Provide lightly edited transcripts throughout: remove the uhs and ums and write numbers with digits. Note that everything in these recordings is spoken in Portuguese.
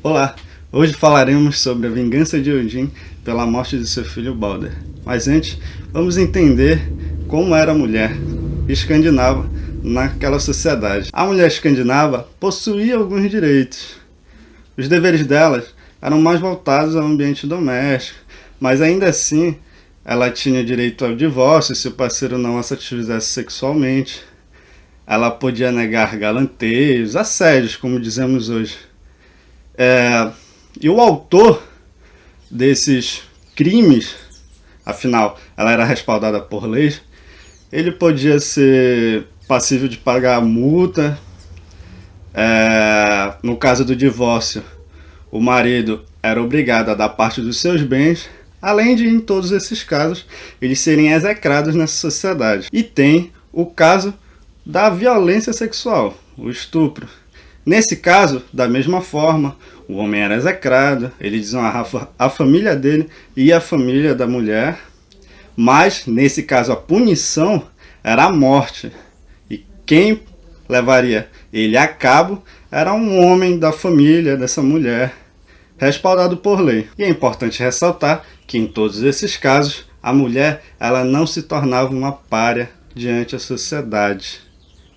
Olá, hoje falaremos sobre a vingança de Odin pela morte de seu filho Balder. Mas antes, vamos entender como era a mulher escandinava naquela sociedade. A mulher escandinava possuía alguns direitos. Os deveres delas eram mais voltados ao ambiente doméstico, mas ainda assim ela tinha direito ao divórcio se o parceiro não a satisfizesse sexualmente. Ela podia negar galanteios, assédios, como dizemos hoje. E o autor desses crimes, afinal, ela era respaldada por leis, ele podia ser passível de pagar a multa. No caso do divórcio, o marido era obrigado a dar parte dos seus bens, além de, em todos esses casos, eles serem execrados nessa sociedade. E tem o caso da violência sexual, o estupro. Nesse caso, da mesma forma, o homem era execrado, ele desonrava a família dele e a família da mulher, mas, nesse caso, a punição era a morte. E quem levaria ele a cabo era um homem da família dessa mulher, respaldado por lei. E é importante ressaltar que, em todos esses casos, a mulher ela não se tornava uma pária diante da sociedade.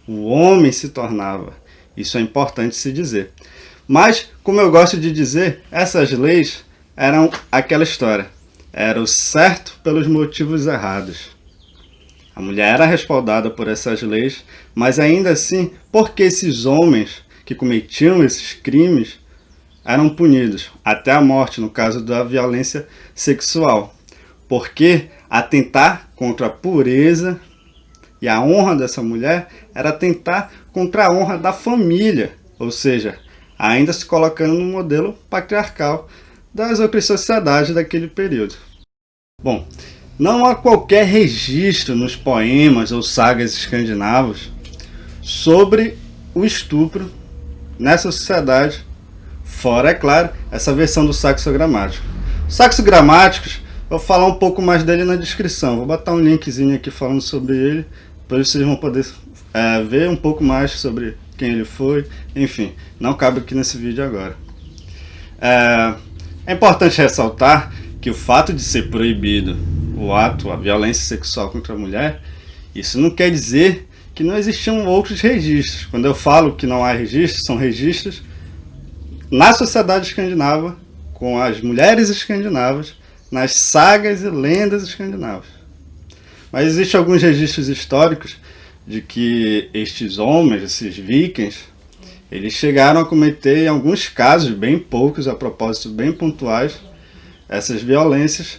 O homem se tornava. Isso é importante se dizer. Mas, como eu gosto de dizer, essas leis eram aquela história. Era o certo pelos motivos errados. A mulher era respaldada por essas leis, mas ainda assim, porque esses homens que cometiam esses crimes eram punidos, até a morte, no caso da violência sexual. Porque atentar contra a pureza e a honra dessa mulher era atentar contra a honra da família, ou seja, ainda se colocando no modelo patriarcal das outras sociedades daquele período. Bom, não há qualquer registro nos poemas ou sagas escandinavos sobre o estupro nessa sociedade, fora, é claro, essa versão do Saxo Grammaticus. O Saxo Grammaticus, eu vou falar um pouco mais dele na descrição, vou botar um linkzinho aqui falando sobre ele, depois vocês vão poder ver um pouco mais sobre quem ele foi, enfim, não cabe aqui nesse vídeo agora. É importante ressaltar que o fato de ser proibido o ato, a violência sexual contra a mulher, isso não quer dizer que não existiam outros registros. Quando eu falo que não há registros, são registros na sociedade escandinava, com as mulheres escandinavas, nas sagas e lendas escandinavas. Mas existem alguns registros históricos de que estes homens, esses vikings, eles chegaram a cometer, em alguns casos, bem poucos, a propósito, bem pontuais, essas violências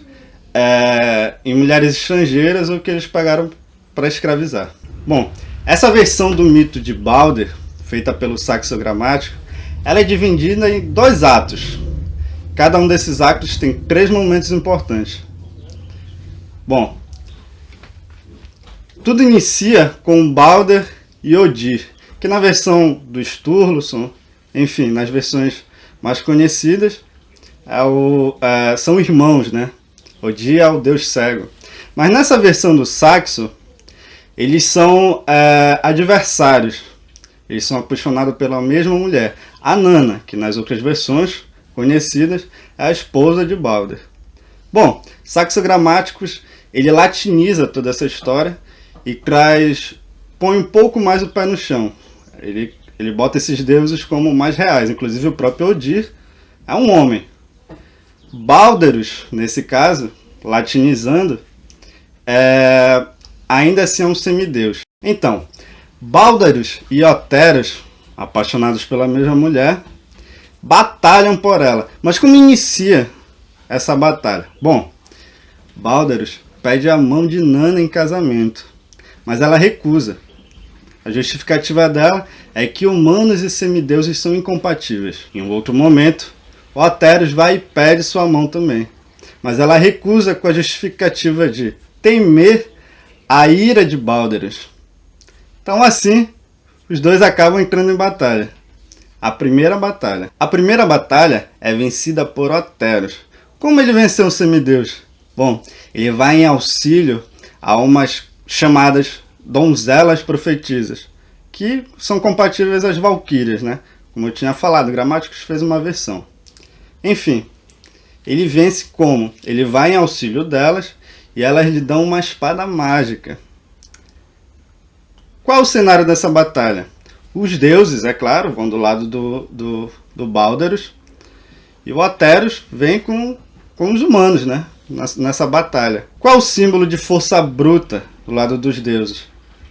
em mulheres estrangeiras ou que eles pagaram para escravizar. Bom, essa versão do mito de Balder, feita pelo Saxo Grammaticus, ela é dividida em 2 atos. Cada um desses atos tem 3 momentos importantes. Bom, tudo inicia com Balder e Odir, que na versão do Sturluson, enfim, nas versões mais conhecidas, são irmãos, né? Odir é o deus cego. Mas nessa versão do Saxo, eles são adversários. Eles são apaixonados pela mesma mulher, a Nanna, que nas outras versões conhecidas é a esposa de Balder. Bom, Saxo Grammaticus, ele latiniza toda essa história e põe um pouco mais o pé no chão. Ele bota esses deuses como mais reais, inclusive o próprio Odir é um homem. Balderus, nesse caso, latinizando, ainda assim é um semideus. Então, Balderus e Otherus, apaixonados pela mesma mulher, batalham por ela. Mas como inicia essa batalha? Bom, Balderus pede a mão de Nanna em casamento, mas ela recusa. A justificativa dela é que humanos e semideuses são incompatíveis. Em um outro momento, Otherus vai e pede sua mão também, mas ela recusa com a justificativa de temer a ira de Balderus. Então assim, os dois acabam entrando em batalha. A primeira batalha é vencida por Otherus. Como ele venceu o semideus? Bom, ele vai em auxílio a umas chamadas donzelas profetisas, que são compatíveis às valquírias, né? Como eu tinha falado, Grammaticus fez uma versão. Enfim, ele vence como? Ele vai em auxílio delas e elas lhe dão uma espada mágica. Qual é o cenário dessa batalha? Os deuses, é claro, vão do lado do Balderus, e o Ateros vem com os humanos, né? Nessa batalha. Qual é o símbolo de força bruta do lado dos deuses?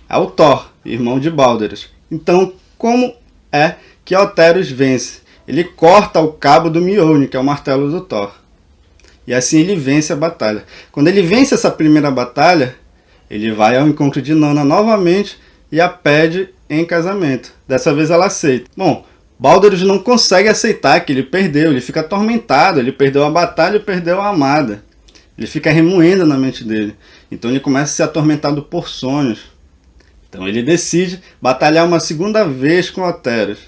É o Thor, irmão de Balderus. Então, como é que Ateros vence? Ele corta o cabo do Mjolnir, que é o martelo do Thor. E assim ele vence a batalha. Quando ele vence essa primeira batalha, ele vai ao encontro de Nanna novamente e a pede em casamento. Dessa vez ela aceita. Bom, Balderus não consegue aceitar que ele perdeu, ele fica atormentado, ele perdeu a batalha e perdeu a amada. Ele fica remoendo na mente dele. Então ele começa a ser atormentado por sonhos. Então ele decide batalhar uma segunda vez com Ateros.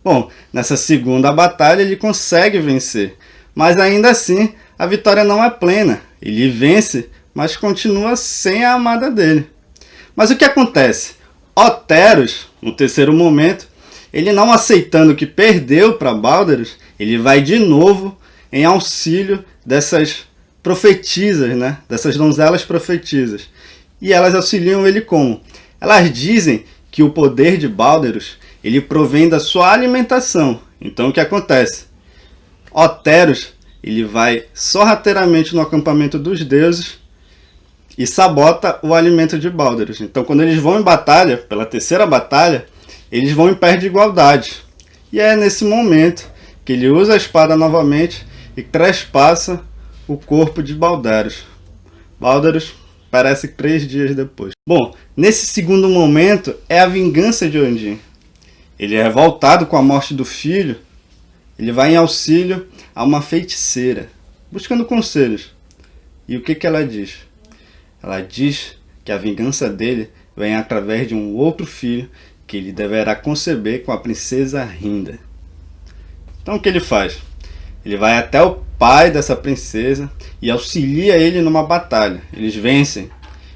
Bom, nessa segunda batalha ele consegue vencer, mas ainda assim a vitória não é plena. Ele vence, mas continua sem a amada dele. Mas o que acontece? Ateros, no terceiro momento, ele não aceitando que perdeu para Balderus, ele vai de novo em auxílio dessas profetisas, né? Dessas donzelas profetisas. E elas auxiliam ele como? Elas dizem que o poder de Balderus ele provém da sua alimentação. Então o que acontece? Ateros ele vai sorrateiramente no acampamento dos deuses e sabota o alimento de Balderus. Então quando eles vão em batalha, pela terceira batalha, eles vão em pé de igualdade. E é nesse momento que ele usa a espada novamente e trespassa o corpo de Balderus. Balderus parece 3 dias depois. Bom, nesse segundo momento é a vingança de Odin. Ele é revoltado com a morte do filho. Ele vai em auxílio a uma feiticeira, buscando conselhos. E o que ela diz? Ela diz que a vingança dele vem através de um outro filho que ele deverá conceber com a princesa Rinda. Então o que ele faz? Ele vai até o pai dessa princesa e auxilia ele numa batalha. Eles vencem.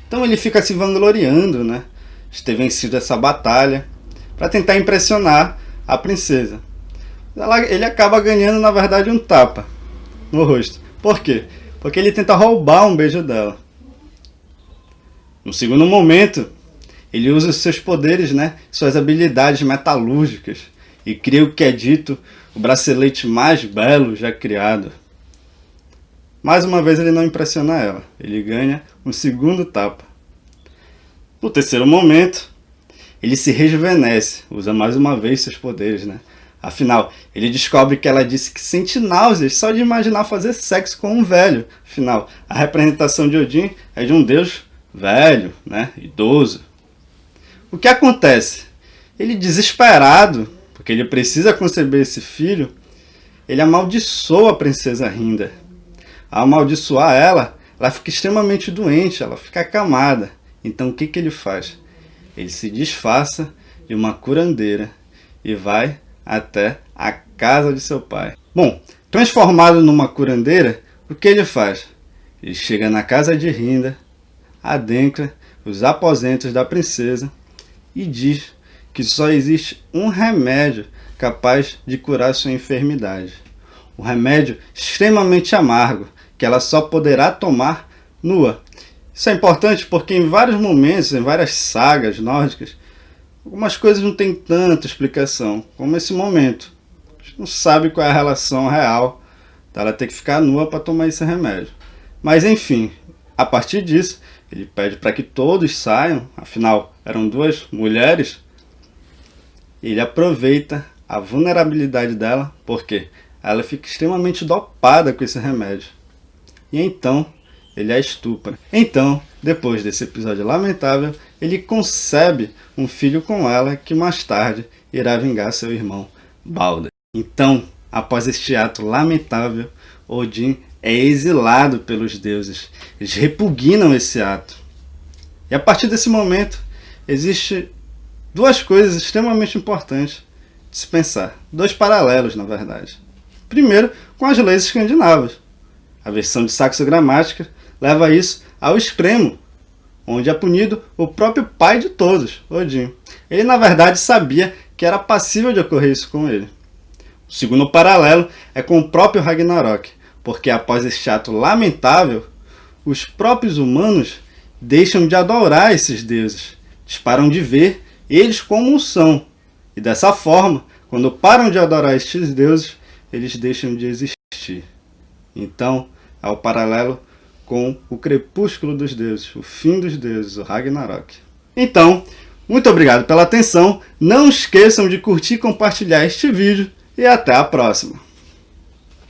Então ele fica se vangloriando, né, de ter vencido essa batalha para tentar impressionar a princesa. Ele acaba ganhando, na verdade, um tapa no rosto. Por quê? Porque ele tenta roubar um beijo dela. No segundo momento, ele usa os seus poderes, né, suas habilidades metalúrgicas e cria o que é dito o bracelete mais belo já criado. Mais uma vez ele não impressiona ela. Ele ganha um segundo tapa. No terceiro momento, ele se rejuvenesce, usa mais uma vez seus poderes, né? Afinal, ele descobre que ela disse que sente náuseas só de imaginar fazer sexo com um velho. Afinal, a representação de Odin é de um deus velho, né? Idoso. O que acontece? Ele, desesperado, porque ele precisa conceber esse filho, ele amaldiçoa a princesa Rinda. Ao amaldiçoar ela, ela fica extremamente doente, ela fica acamada. Então o que ele faz? Ele se disfarça de uma curandeira e vai até a casa de seu pai. Bom, transformado numa curandeira, o que ele faz? Ele chega na casa de Rinda, adentra os aposentos da princesa e diz que só existe um remédio capaz de curar sua enfermidade. Um remédio extremamente amargo, que ela só poderá tomar nua. Isso é importante porque em vários momentos, em várias sagas nórdicas, algumas coisas não têm tanta explicação, como esse momento. A gente não sabe qual é a relação real dela ter que ficar nua para tomar esse remédio. Mas enfim, a partir disso, ele pede para que todos saiam, afinal eram 2 mulheres. Ele aproveita a vulnerabilidade dela, porque ela fica extremamente dopada com esse remédio. E então ele a estupra. Então, depois desse episódio lamentável, ele concebe um filho com ela que mais tarde irá vingar seu irmão Balder. Então, após este ato lamentável, Odin é exilado pelos deuses. Eles repugnam esse ato. E a partir desse momento, existe 2 coisas extremamente importantes de se pensar. 2 paralelos, na verdade. Primeiro, com as leis escandinavas. A versão de Saxo Gramática leva isso ao extremo, onde é punido o próprio pai de todos, Odin. Ele, na verdade, sabia que era passível de ocorrer isso com ele. O segundo paralelo é com o próprio Ragnarok, porque após este ato lamentável, os próprios humanos deixam de adorar esses deuses, param de ver eles como são, e dessa forma, quando param de adorar estes deuses, eles deixam de existir. Então, há o paralelo com o crepúsculo dos deuses, o fim dos deuses, o Ragnarok. Então, muito obrigado pela atenção, não esqueçam de curtir e compartilhar este vídeo, e até a próxima!